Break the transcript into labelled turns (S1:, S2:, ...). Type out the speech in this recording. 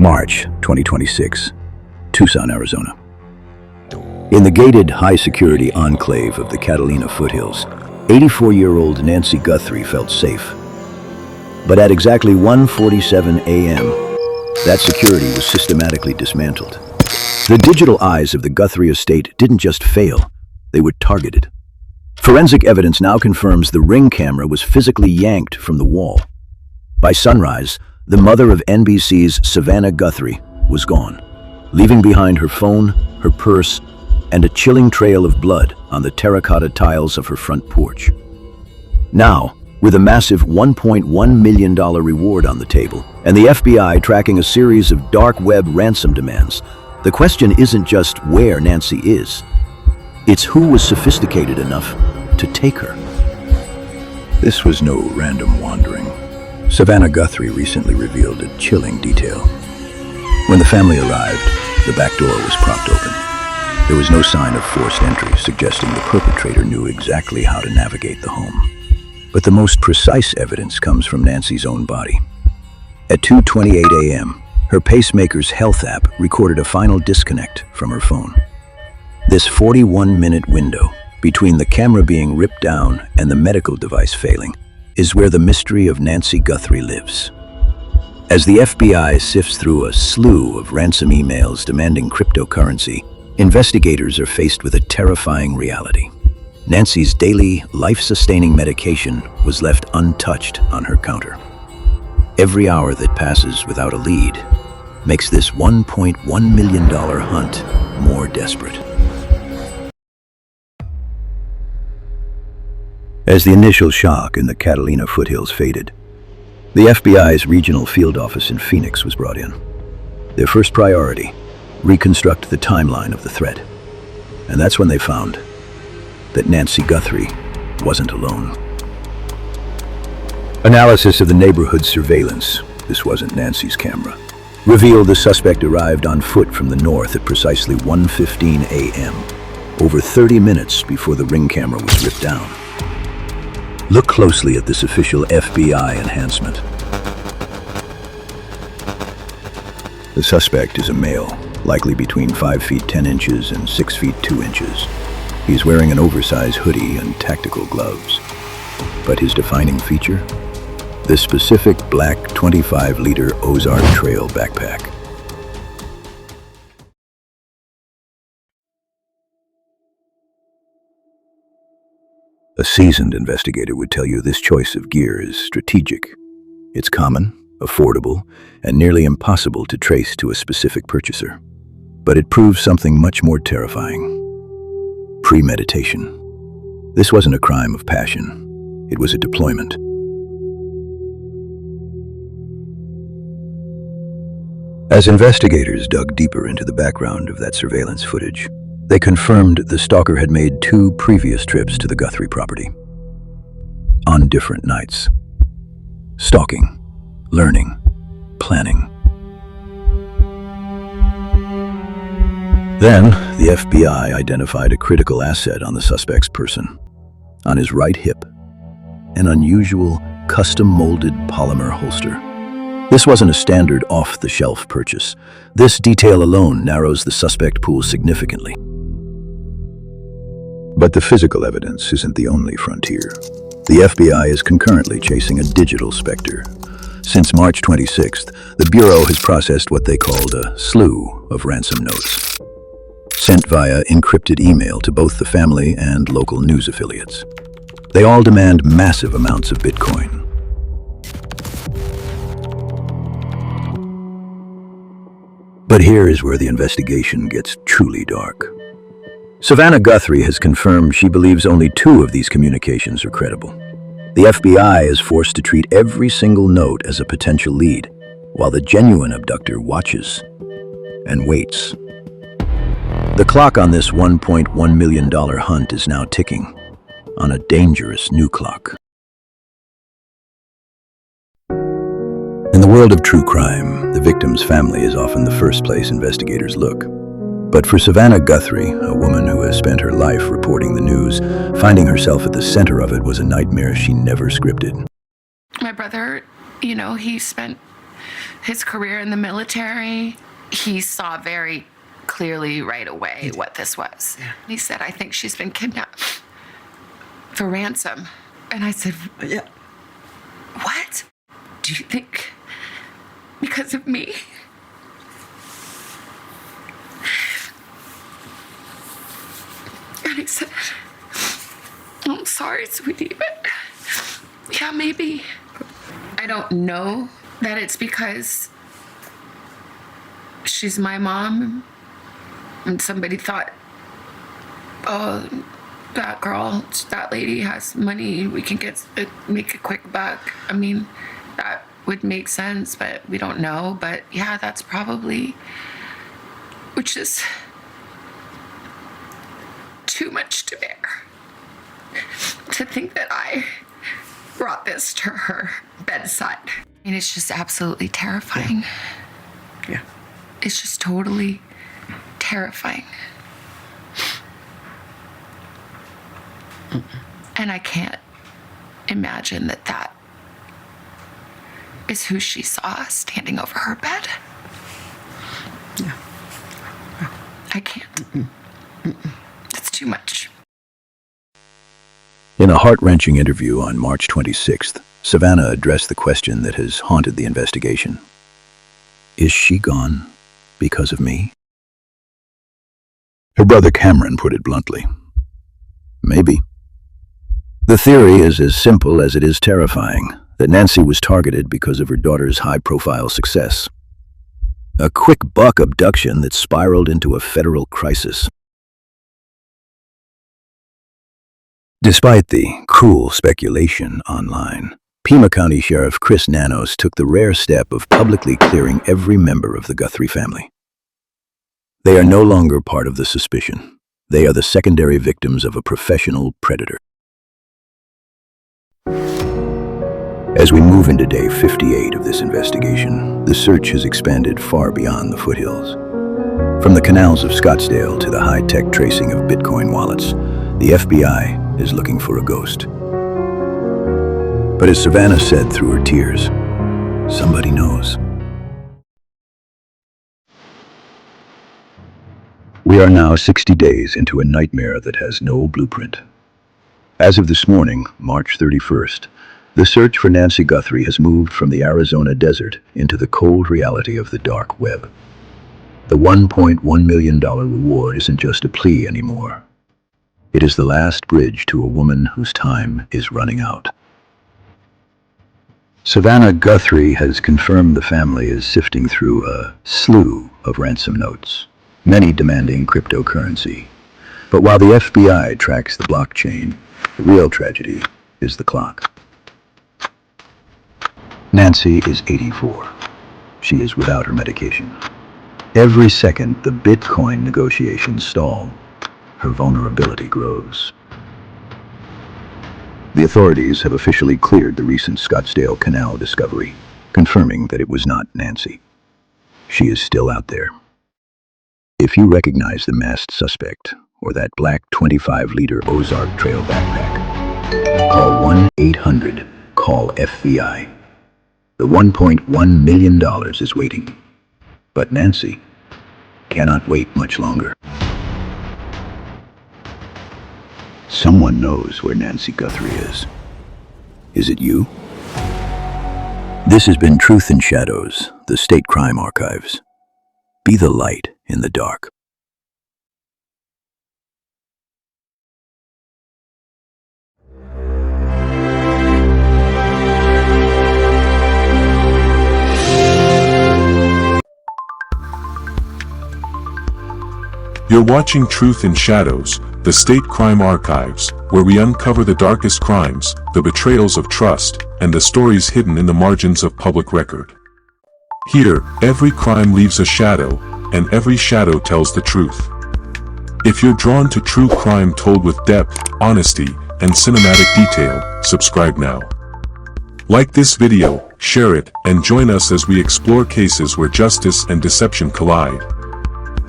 S1: March 2026, Tucson, Arizona. In the gated, high-security enclave of the Catalina Foothills, 84-year-old Nancy Guthrie felt safe. But at exactly 1:47 a.m., that security was systematically dismantled. The digital eyes of the Guthrie estate didn't just fail, they were targeted. Forensic evidence now confirms the Ring camera was physically yanked from the wall. By sunrise, the mother of NBC's Savannah Guthrie was gone, leaving behind her phone, her purse, and a chilling trail of blood on the terracotta tiles of her front porch. Now, with a massive $1.1 million reward on the table, and the FBI tracking a series of dark web ransom demands, the question isn't just where Nancy is. It's who was sophisticated enough to take her. This was no random wandering. Savannah Guthrie recently revealed a chilling detail. When the family arrived, the back door was propped open. There was no sign of forced entry, suggesting the perpetrator knew exactly how to navigate the home. But the most precise evidence comes from Nancy's own body. At 2:28 a.m., her pacemaker's health app recorded a final disconnect from her phone. This 41-minute window between the camera being ripped down and the medical device failing is where the mystery of Nancy Guthrie lives. As the FBI sifts through a slew of ransom emails demanding cryptocurrency, investigators are faced with a terrifying reality. Nancy's daily, life-sustaining medication was left untouched on her counter. Every hour that passes without a lead makes this $1.1 million hunt more desperate. As the initial shock in the Catalina Foothills faded, the FBI's regional field office in Phoenix was brought in. Their first priority, reconstruct the timeline of the threat. And that's when they found that Nancy Guthrie wasn't alone. Analysis of the neighborhood surveillance, this wasn't Nancy's camera, revealed the suspect arrived on foot from the north at precisely 1:15 a.m., over 30 minutes before the Ring camera was ripped down. Look closely at this official FBI enhancement. The suspect is a male, likely between 5 feet 10 inches and 6 feet 2 inches. He's wearing an oversized hoodie and tactical gloves. But his defining feature? This specific black 25-liter Ozark Trail backpack. A seasoned investigator would tell you this choice of gear is strategic. It's common, affordable, and nearly impossible to trace to a specific purchaser. But it proves something much more terrifying. Premeditation. This wasn't a crime of passion. It was a deployment. As investigators dug deeper into the background of that surveillance footage, they confirmed the stalker had made 2 previous trips to the Guthrie property. On different nights. Stalking, learning, planning. Then, the FBI identified a critical asset on the suspect's person. On his right hip, an unusual, custom-molded polymer holster. This wasn't a standard off-the-shelf purchase. This detail alone narrows the suspect pool significantly. But the physical evidence isn't the only frontier. The FBI is concurrently chasing a digital specter. Since March 26th, the Bureau has processed what they called a slew of ransom notes, sent via encrypted email to both the family and local news affiliates. They all demand massive amounts of Bitcoin. But here is where the investigation gets truly dark. Savannah Guthrie has confirmed she believes only 2 of these communications are credible. The FBI is forced to treat every single note as a potential lead, while the genuine abductor watches and waits. The clock on this $1.1 million hunt is now ticking, on a dangerous new clock. In the world of true crime, the victim's family is often the first place investigators look. But for Savannah Guthrie, a woman who has spent her life reporting the news, finding herself at the center of it was a nightmare she never scripted.
S2: My brother, he spent his career in the military, he saw very clearly right away what this was.
S3: Yeah.
S2: He said, I think she's been kidnapped for ransom. And I said,
S3: Yeah.
S2: what? Do you think because of me? And he said, I'm sorry, sweetie, but yeah, maybe. I don't know that it's because she's my mom and somebody thought, oh, that girl, that lady has money, we can make a quick buck. I mean, that would make sense, but we don't know. But yeah, that's probably, which is too much to bear. To think that I brought this to her bedside. And it's just absolutely terrifying.
S3: Yeah.
S2: It's just totally terrifying. And I can't imagine that is who she saw standing over her bed.
S3: Yeah.
S2: I can't. It's too much.
S1: In a heart-wrenching interview on March 26th, Savannah addressed the question that has haunted the investigation. Is she gone because of me? Her brother Cameron put it bluntly. Maybe. The theory is as simple as it is terrifying, that Nancy was targeted because of her daughter's high-profile success. A quick buck abduction that spiraled into a federal crisis. Despite the cruel speculation online, Pima County Sheriff Chris Nanos took the rare step of publicly clearing every member of the Guthrie family. They are no longer part of the suspicion. They are the secondary victims of a professional predator. As we move into day 58 of this investigation, the search has expanded far beyond the foothills. From the canals of Scottsdale to the high-tech tracing of Bitcoin wallets, the FBI is looking for a ghost. But as Savannah said through her tears, somebody knows. We are now 60 days into a nightmare that has no blueprint. As of this morning, March 31st, the search for Nancy Guthrie has moved from the Arizona desert into the cold reality of the dark web. The $1.1 million reward isn't just a plea anymore. It is the last bridge to a woman whose time is running out. Savannah Guthrie has confirmed the family is sifting through a slew of ransom notes, many demanding cryptocurrency. But while the FBI tracks the blockchain, the real tragedy is the clock. Nancy is 84. She is without her medication. Every second the Bitcoin negotiations stall, her vulnerability grows. The authorities have officially cleared the recent Scottsdale Canal discovery, confirming that it was not Nancy. She is still out there. If you recognize the masked suspect or that black 25-liter Ozark Trail backpack, call 1-800-CALL-FBI. The $1.1 million is waiting. But Nancy cannot wait much longer. Someone knows where Nancy Guthrie is. Is it you? This has been Truth in Shadows, the State Crime Archives. Be the light in the dark.
S4: You're watching Truth in Shadows, the State Crime Archives, where we uncover the darkest crimes, the betrayals of trust, and the stories hidden in the margins of public record. Here, every crime leaves a shadow, and every shadow tells the truth. If you're drawn to true crime told with depth, honesty, and cinematic detail, subscribe now. Like this video, share it, and join us as we explore cases where justice and deception collide.